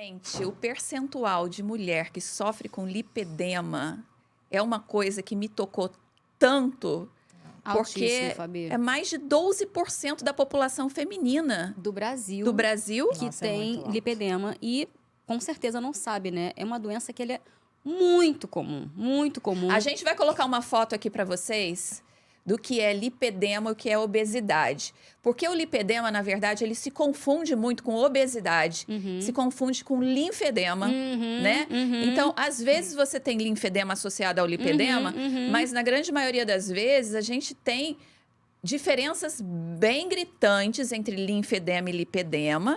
Gente, o percentual de mulher que sofre com lipedema é uma coisa que me tocou tanto, Altíssimo, porque Fabi. é mais de 12% da população feminina Do Brasil, do Brasil. que Nossa, é tem muito alto. lipedema e com certeza não sabe, né? É uma doença que ele é muito comum, muito comum. A gente vai colocar uma foto aqui para vocês do que é lipedema e o que é obesidade. Porque o lipedema, na verdade, ele se confunde muito com obesidade, se confunde com linfedema, né? Então, às vezes você tem linfedema associado ao lipedema, mas na grande maioria das vezes a gente tem diferenças bem gritantes entre linfedema e lipedema,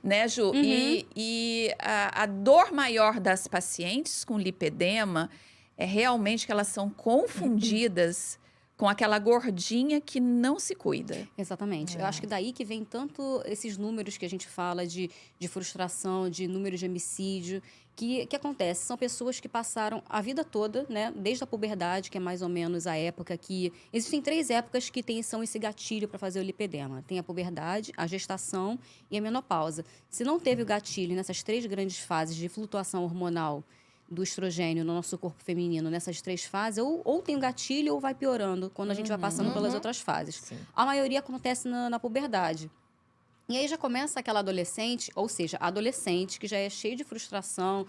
né, Ju? E a dor maior das pacientes com lipedema é realmente que elas são confundidas com aquela gordinha que não se cuida. Exatamente. Eu acho que daí que vem tanto esses números que a gente fala de frustração, de números de homicídio, que acontece? São pessoas que passaram a vida toda, né? Desde a puberdade, que é mais ou menos a época que... Existem 3 épocas que são esse gatilho para fazer o lipedema. Tem a puberdade, a gestação e a menopausa. Se não teve o gatilho nessas 3 grandes fases de flutuação hormonal do estrogênio no nosso corpo feminino, nessas 3 fases, ou tem o gatilho ou vai piorando quando a gente vai passando pelas outras fases. Sim. A maioria acontece na puberdade. E aí já começa aquela adolescente, ou seja, a adolescente que já é cheia de frustração,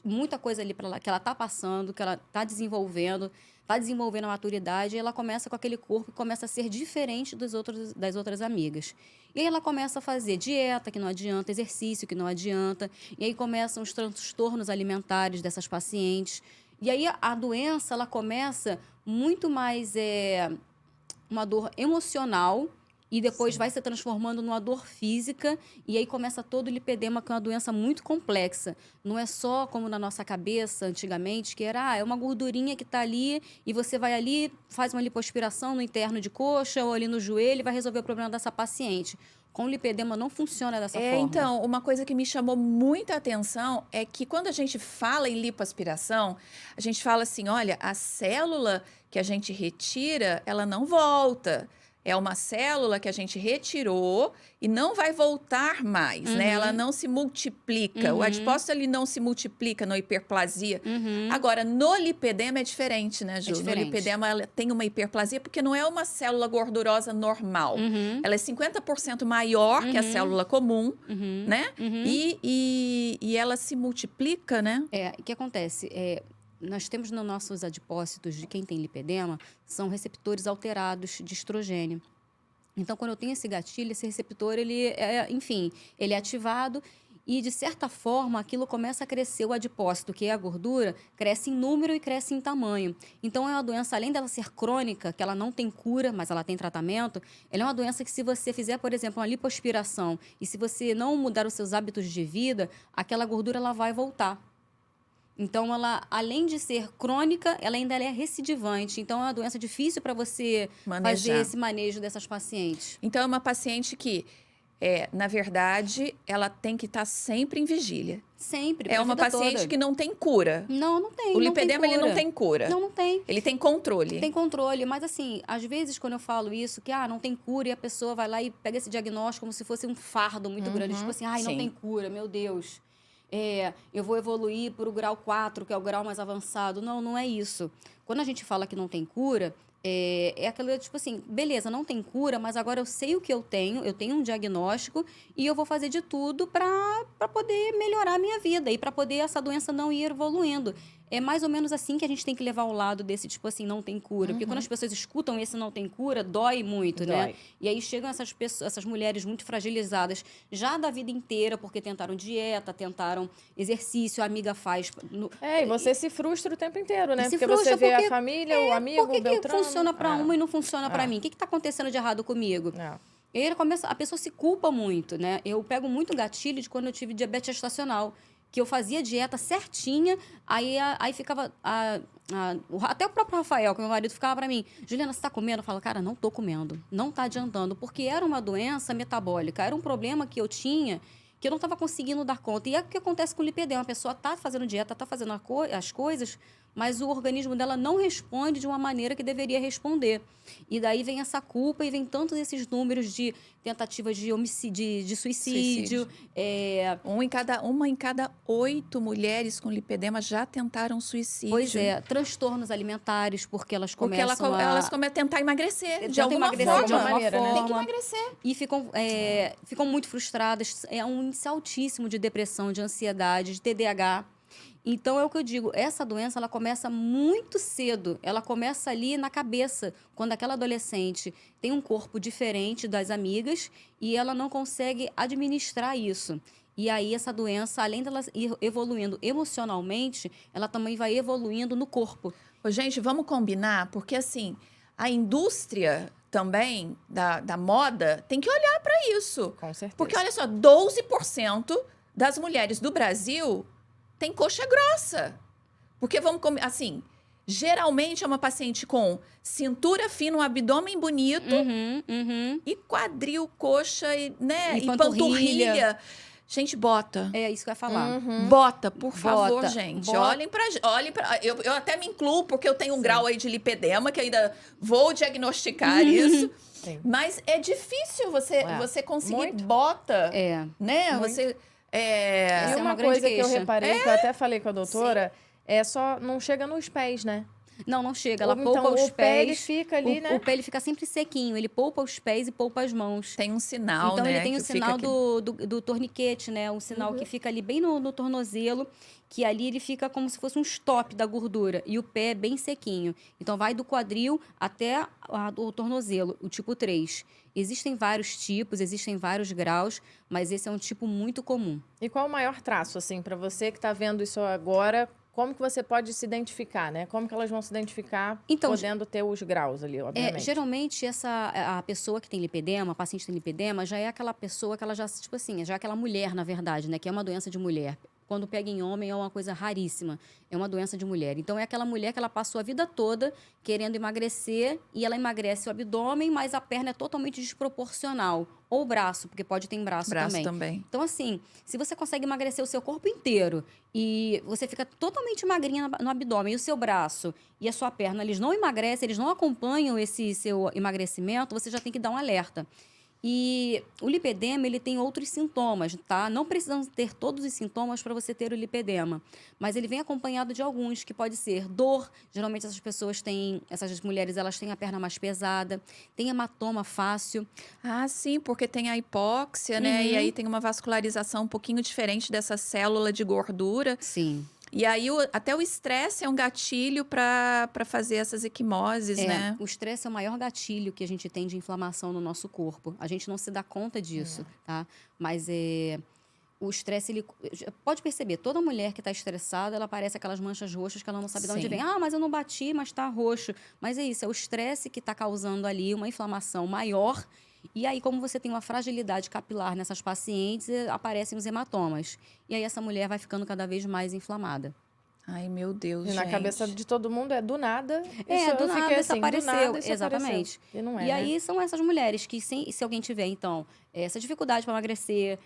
muita coisa ali que ela está passando, que ela está desenvolvendo a maturidade, e ela começa com aquele corpo que começa a ser diferente das outras amigas. E aí ela começa a fazer dieta, que não adianta, exercício, que não adianta, e aí começam os transtornos alimentares dessas pacientes. E aí a doença, ela começa muito mais uma dor emocional, e depois vai se transformando numa dor física, e aí começa todo o lipedema, que é uma doença muito complexa. Não é só como na nossa cabeça, antigamente, que era, é uma gordurinha que está ali, e você vai ali, faz uma lipoaspiração no interno de coxa, ou ali no joelho, e vai resolver o problema dessa paciente. Com o lipedema não funciona dessa forma. Então, uma coisa que me chamou muita atenção é que quando a gente fala em lipoaspiração, a gente fala assim, olha, a célula que a gente retira, ela não volta. É uma célula que a gente retirou e não vai voltar mais, né? Ela não se multiplica. O adipócito, ele não se multiplica na hiperplasia. Agora, no lipedema é diferente, né, Ju? diferente. No lipedema, ela tem uma hiperplasia porque não é uma célula gordurosa normal. Ela é 50% maior que a célula comum, né? E ela se multiplica, né? O que acontece? Nós temos nos nossos adipócitos de quem tem lipedema, são receptores alterados de estrogênio. Então, quando eu tenho esse gatilho, esse receptor, ele é ativado e, de certa forma, aquilo começa a crescer. O adipócito, que é a gordura, cresce em número e cresce em tamanho. Então, é uma doença, além dela ser crônica, que ela não tem cura, mas ela tem tratamento, ela é uma doença que, se você fizer, por exemplo, uma lipoaspiração, e se você não mudar os seus hábitos de vida, aquela gordura ela vai voltar. Então, ela, além de ser crônica, ela ainda é recidivante. Então, é uma doença difícil para você fazer esse manejo dessas pacientes. Então, é uma paciente que, na verdade, ela tem que estar sempre em vigília. Sempre, É uma paciente que não tem cura. Não tem. O lipedema, ele não tem cura. Não tem. Ele tem controle. Tem controle, mas assim, às vezes quando eu falo isso, que não tem cura, e a pessoa vai lá e pega esse diagnóstico como se fosse um fardo muito grande. Tipo assim, não tem cura, meu Deus. Eu vou evoluir para o grau 4, que é o grau mais avançado. Não é isso. Quando a gente fala que não tem cura, é aquilo, tipo assim, beleza, não tem cura, mas agora eu sei o que eu tenho um diagnóstico e eu vou fazer de tudo para poder melhorar a minha vida e para poder essa doença não ir evoluindo. É mais ou menos assim que a gente tem que levar ao lado desse, tipo assim, não tem cura. Porque quando as pessoas escutam esse não tem cura, dói muito, né? E aí chegam essas mulheres muito fragilizadas, já da vida inteira, porque tentaram dieta, tentaram exercício, a amiga faz... E você se frustra o tempo inteiro, né? Se Porque frustra você vê a família, o amigo, por que o Beltrano... funciona para uma e não funciona para mim? O que está acontecendo de errado comigo? E aí a pessoa se culpa muito, né? Eu pego muito gatilho de quando eu tive diabetes gestacional, que eu fazia dieta certinha, aí ficava... até o próprio Rafael, que meu marido, ficava para mim, Juliana, você tá comendo? Eu falo, cara, não tô comendo, não tá adiantando, porque era uma doença metabólica, era um problema que eu tinha, que eu não estava conseguindo dar conta. E é o que acontece com o lipedema, a pessoa tá fazendo dieta, tá fazendo as coisas, mas o organismo dela não responde de uma maneira que deveria responder. E daí vem essa culpa e vem tantos esses números de tentativas de homicídio, de suicídio. Uma em cada 8 mulheres com lipedema já tentaram suicídio. Pois é, transtornos alimentares, porque elas começam elas começam a tentar emagrecer de alguma emagrecer forma. de alguma maneira, né? forma. Tem que emagrecer. E ficam muito frustradas. É um índice altíssimo de depressão, de ansiedade, de TDAH. Então, é o que eu digo, essa doença, ela começa muito cedo. Ela começa ali na cabeça, quando aquela adolescente tem um corpo diferente das amigas e ela não consegue administrar isso. E aí, essa doença, além dela ir evoluindo emocionalmente, ela também vai evoluindo no corpo. Ô, gente, vamos combinar, porque assim, a indústria também da moda tem que olhar para isso. Com certeza. Porque olha só, 12% das mulheres do Brasil tem coxa grossa. Porque assim, geralmente é uma paciente com cintura fina, um abdômen bonito e quadril, coxa né, e panturrilha. Gente, bota. É isso que eu ia falar. Bota, por favor, Bota. gente. Bota. Olhem pra. Eu até me incluo, porque eu tenho um grau aí de lipedema, que ainda vou diagnosticar isso. Sim. Mas é difícil você conseguir Muito. bota. É. Né? Muito. Você. E Essa é uma uma grande coisa que eu queixa. reparei, que eu até falei com a doutora, é só não chega nos pés, né? Não chega. Ela Ou poupa então, os o pé, ele pés. fica ali, né? O pé ele fica sempre sequinho. Ele poupa os pés e poupa as mãos. Tem um sinal, Então, né? ele tem o que fica sinal aqui. do torniquete, né? Um sinal que fica ali bem no tornozelo, que ali ele fica como se fosse um stop da gordura. E o pé é bem sequinho. Então, vai do quadril até o tornozelo, o tipo 3. Existem vários tipos, existem vários graus, mas esse é um tipo muito comum. E qual o maior traço, assim, para você que está vendo isso agora? Como que você pode se identificar, né? Como que elas vão se identificar Então, podendo ter os graus ali, obviamente? Geralmente, a pessoa que tem lipedema, a paciente que tem lipedema, já é aquela pessoa que ela já, tipo assim, já é aquela mulher, na verdade, né? Que é uma doença de mulher. Quando pega em homem é uma coisa raríssima. É uma doença de mulher. Então, é aquela mulher que ela passou a vida toda querendo emagrecer e ela emagrece o abdômen, mas a perna é totalmente desproporcional. Ou o braço, porque pode ter em braço também. Então, assim, se você consegue emagrecer o seu corpo inteiro e você fica totalmente magrinha no abdômen e o seu braço e a sua perna, eles não emagrecem, eles não acompanham esse seu emagrecimento, você já tem que dar um alerta. E o lipedema, ele tem outros sintomas, tá? Não precisam ter todos os sintomas para você ter o lipedema, mas ele vem acompanhado de alguns, que pode ser dor. Geralmente essas mulheres, elas têm a perna mais pesada, tem hematoma fácil. Ah, sim, porque tem a hipóxia, né? E aí tem uma vascularização um pouquinho diferente dessa célula de gordura. Sim. E aí, até o estresse é um gatilho para fazer essas equimoses, né? O estresse é o maior gatilho que a gente tem de inflamação no nosso corpo. A gente não se dá conta disso, tá? Mas o estresse, ele pode perceber, toda mulher que está estressada, ela parece aquelas manchas roxas que ela não sabe de onde vem. Ah, mas eu não bati, mas está roxo. Mas é isso, é o estresse que está causando ali uma inflamação maior. E aí, como você tem uma fragilidade capilar nessas pacientes, aparecem os hematomas. E aí, essa mulher vai ficando cada vez mais inflamada. Ai, meu Deus, E gente. na cabeça de todo mundo é do nada. Do nada isso apareceu. Do nada isso Exatamente. apareceu. E não é, E aí são essas mulheres que, se alguém tiver, então, essa dificuldade para emagrecer,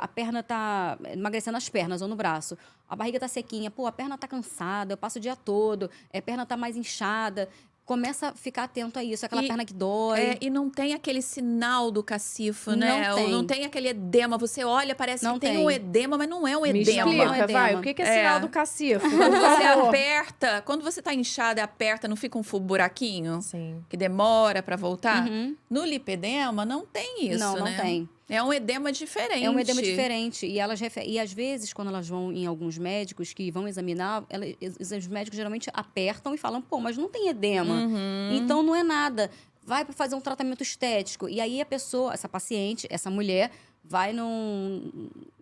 a perna tá emagrecendo as pernas ou no braço, a barriga tá sequinha, a perna tá cansada, eu passo o dia todo, a perna tá mais inchada. Começa a ficar atento a isso, aquela perna que dói. E não tem aquele sinal do cacifo, Não né? tem. Não tem aquele edema. Você olha, parece Não que tem tem. um edema, mas não é um Me edema. explica, edema. vai. O que é sinal do cacifo? Quando você aperta, quando você tá inchada e aperta, não fica um buraquinho? Sim. Que demora para voltar? Uhum. No lipedema, não tem isso, Não né? tem. É um edema diferente. É um edema diferente. E às vezes, quando elas vão em alguns médicos que vão examinar, os médicos geralmente apertam e falam, mas não tem edema. Então, não é nada. Vai para fazer um tratamento estético. E aí, essa paciente, essa mulher, vai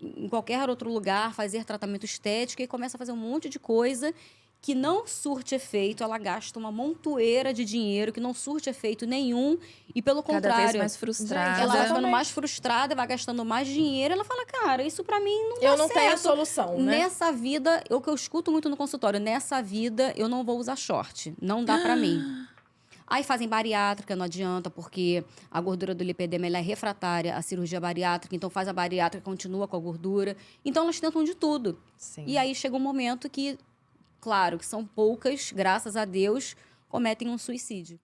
em qualquer outro lugar fazer tratamento estético e começa a fazer um monte de coisa que não surte efeito, ela gasta uma montoeira de dinheiro que não surte efeito nenhum e, pelo Cada contrário, vez mais frustrada. ela vai ficando mais frustrada, vai gastando mais dinheiro, ela fala, cara, isso pra mim não dá Eu não certo. tenho solução, né? Nessa vida, o que eu escuto muito no consultório, nessa vida eu não vou usar short, não dá pra mim. Aí fazem bariátrica, não adianta, porque a gordura do lipedema ela é refratária à cirurgia bariátrica, então faz a bariátrica, continua com a gordura. Então elas tentam de tudo. Sim. E aí chega um momento que, claro, que são poucas, graças a Deus, cometem um suicídio.